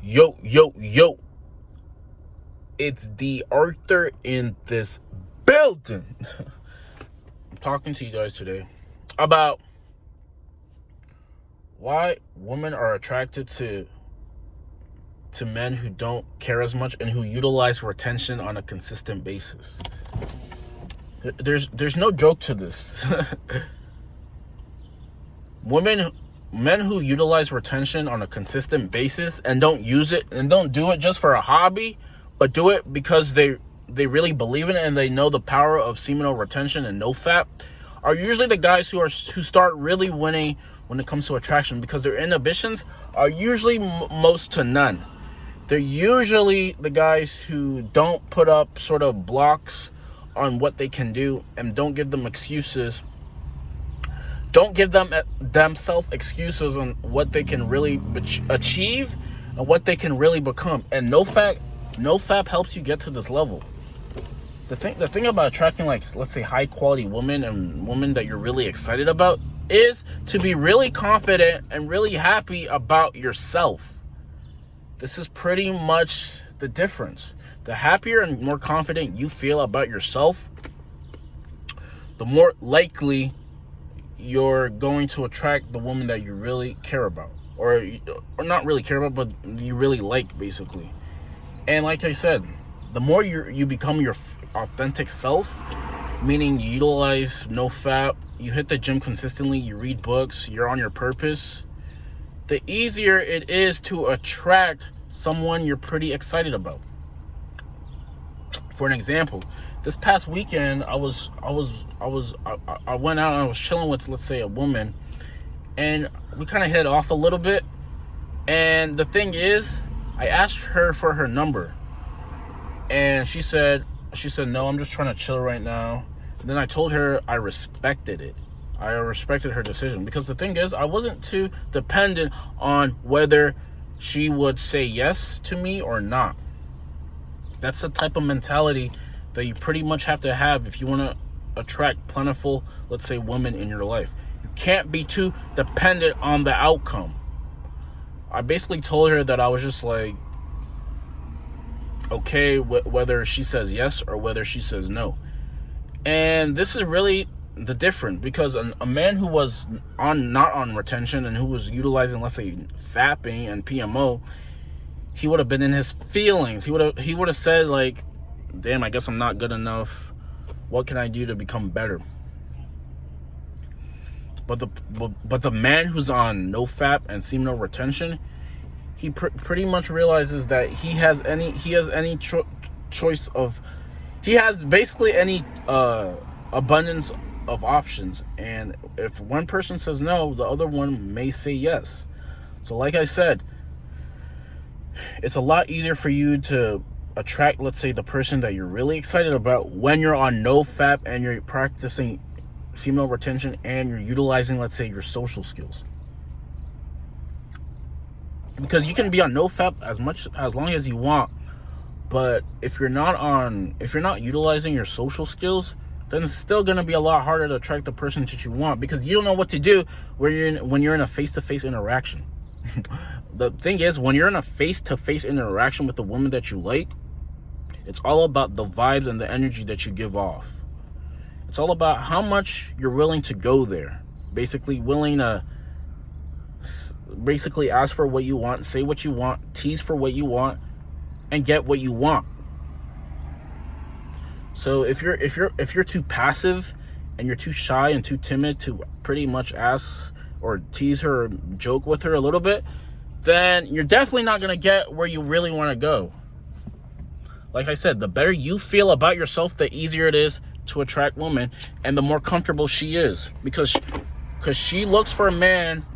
Yo. It's D.Arthur in this building. I'm talking to you guys today about why women are attracted to men who don't care as much and who utilize retention on a consistent basis. There's no joke to this. Men who utilize retention on a consistent basis and don't use it and don't do it just for a hobby, but do it because they really believe in it and they know the power of seminal retention and nofap, are usually the guys who start really winning when it comes to attraction, because their inhibitions are usually most to none. They're usually the guys who don't put up sort of blocks on what they can do and don't give them excuses. Don't give themselves excuses on what they can really achieve and what they can really become. And nofap helps you get to this level. The thing about attracting, like, let's say, high quality women and women that you're really excited about is to be really confident and really happy about yourself. This is pretty much the difference. The happier and more confident you feel about yourself, the more likely you're going to attract the woman that you really care about, or not really care about, but you really like, basically. And like I said, the more you become your authentic self, meaning you utilize nofap, you hit the gym consistently, you read books, you're on your purpose, the easier it is to attract someone you're pretty excited about. For an example, this past weekend, I went out and I was chilling with, let's say, a woman, and we kind of hit off a little bit. And the thing is, I asked her for her number, and she said, no, I'm just trying to chill right now. And then I told her I respected it. I respected her decision, because the thing is, I wasn't too dependent on whether she would say yes to me or not. That's the type of mentality that you pretty much have to have if you want to attract plentiful, let's say, women in your life. You can't be too dependent on the outcome. I basically told her that I was just like, okay, whether she says yes or whether she says no. And this is really the difference, because a man who was not on retention and who was utilizing, let's say, fapping and PMO, he would have been in his feelings. He would have said, like, damn, I guess I'm not good enough. What can I do to become better? But the man who's on nofap and seminal retention, he pretty much realizes that he has basically any abundance of options, and if one person says no, the other one may say yes. So like I said, it's a lot easier for you to attract, let's say, the person that you're really excited about when you're on nofap and you're practicing seminal retention and you're utilizing, let's say, your social skills. Because you can be on nofap as long as you want, but if you're not utilizing your social skills, then it's still going to be a lot harder to attract the person that you want, because you don't know what to do when you're in a face-to-face interaction. The thing is, when you're in a face-to-face interaction with the woman that you like, it's all about the vibes and the energy that you give off. It's all about how much you're willing to go there. Basically, willing to ask for what you want, say what you want, tease for what you want, and get what you want. So if you're too passive and you're too shy and too timid to pretty much ask or tease her or joke with her a little bit, then you're definitely not going to get where you really want to go. Like I said, the better you feel about yourself, the easier it is to attract women, and the more comfortable she is, because she looks for a man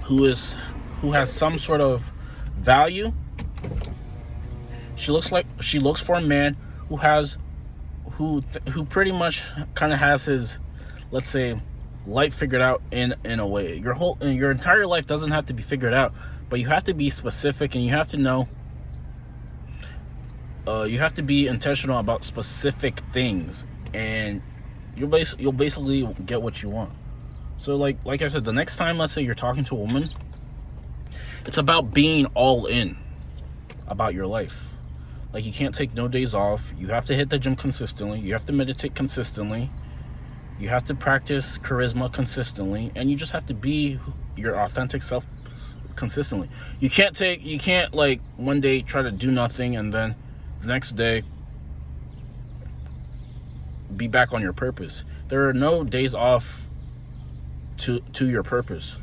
who has some sort of value. She looks for a man who pretty much kind of has his, let's say, life figured out in a way. Your entire life doesn't have to be figured out, but you have to be specific, and you have to know you have to be intentional about specific things, and you'll basically get what you want. So like I said, the next time, let's say you're talking to a woman, it's about being all in about your life. Like, you can't take no days off. You have to hit the gym consistently. You have to meditate consistently. You have to practice charisma consistently, and you just have to be your authentic self consistently. You can't like one day try to do nothing and then the next day be back on your purpose. There are no days off to your purpose.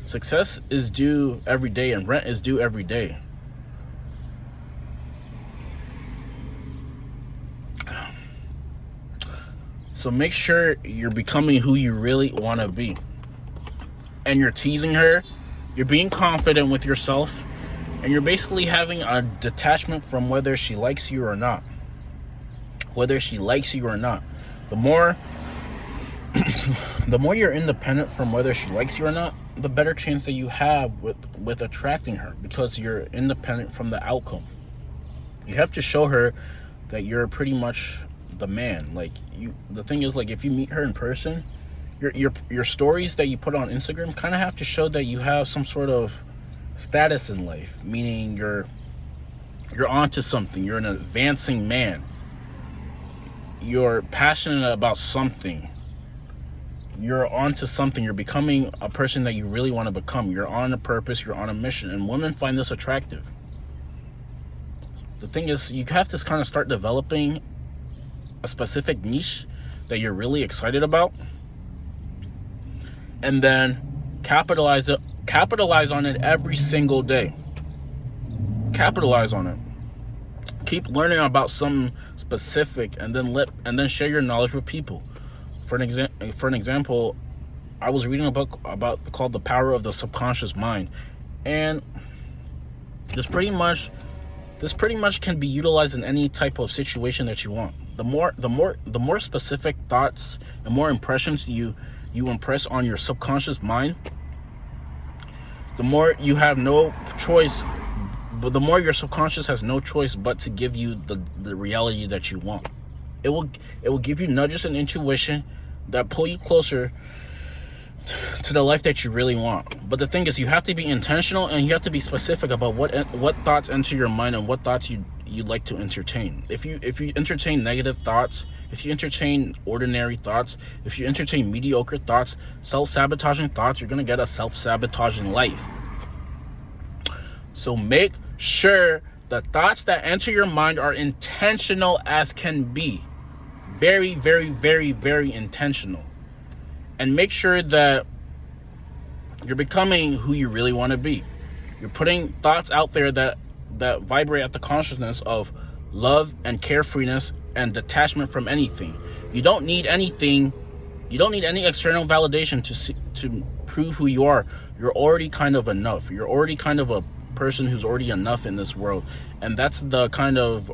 Success is due every day, and rent is due every day. So make sure you're becoming who you really want to be. And you're teasing her, you're being confident with yourself, and you're basically having a detachment from whether she likes you or not. Whether she likes you or not. The more you're independent from whether she likes you or not, the better chance that you have with attracting her, because you're independent from the outcome. You have to show her that you're pretty much the man. Like, the thing is, like, if you meet her in person, your stories that you put on Instagram kind of have to show that you have some sort of status in life, meaning you're onto something, you're an advancing man, you're passionate about something, you're onto something, you're becoming a person that you really want to become, you're on a purpose, you're on a mission, and women find this attractive. The thing is, you have to kind of start developing a specific niche that you're really excited about, and then capitalize on it every single day. Capitalize on it. Keep learning about something specific, and then share your knowledge with people. For an example, I was reading a book called The Power of the Subconscious Mind, and this pretty much can be utilized in any type of situation that you want. The more specific thoughts and more impressions you impress on your subconscious mind, the more you have no choice, but the more your subconscious has no choice but to give you the reality that you want. It will give you nudges and intuition that pull you closer to the life that you really want. But the thing is, you have to be intentional, and you have to be specific about what thoughts enter your mind and what thoughts you like to entertain. If you entertain negative thoughts, if you entertain ordinary thoughts, if you entertain mediocre thoughts, self-sabotaging thoughts, you're going to get a self-sabotaging life. So make sure the thoughts that enter your mind are intentional as can be. Very, very, very, very intentional. And make sure that you're becoming who you really want to be. You're putting thoughts out there that vibrate at the consciousness of love and carefreeness and detachment from anything. You don't need anything. You don't need any external validation to prove who you are. You're already kind of enough. You're already kind of a person who's already enough in this world. And that's the kind of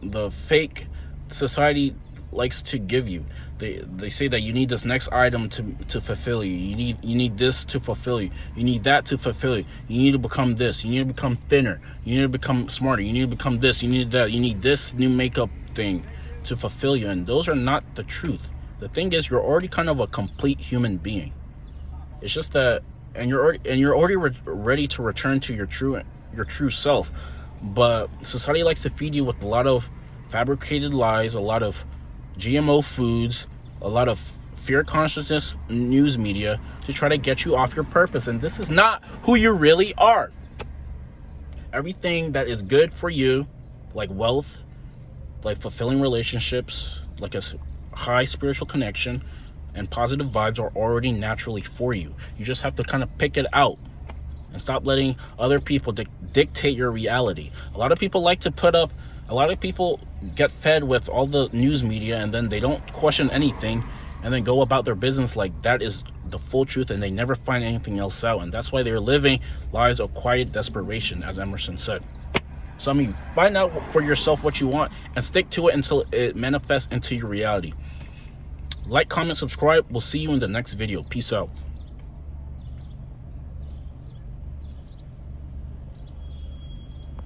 the fake society likes to give you. They say that you need this next item to fulfill you. You need this to fulfill you. You need that to fulfill you. You need to become this. You need to become thinner. You need to become smarter. You need to become this. You need that. You need this new makeup thing to fulfill you. And those are not the truth. The thing is, you're already kind of a complete human being. It's just that, and you're already ready to return to your true self. But society likes to feed you with a lot of fabricated lies, a lot of GMO foods, a lot of fear consciousness news media to try to get you off your purpose. And this is not who you really are. Everything that is good for you, like wealth, like fulfilling relationships, like a high spiritual connection, and positive vibes are already naturally for you. You just have to kind of pick it out and stop letting other people dictate your reality. A lot of people get fed with all the news media, and then they don't question anything, and then go about their business like that is the full truth, and they never find anything else out. And that's why they're living lives of quiet desperation, as Emerson said. So find out for yourself what you want and stick to it until it manifests into your reality. Like, comment, subscribe. We'll see you in the next video. Peace out.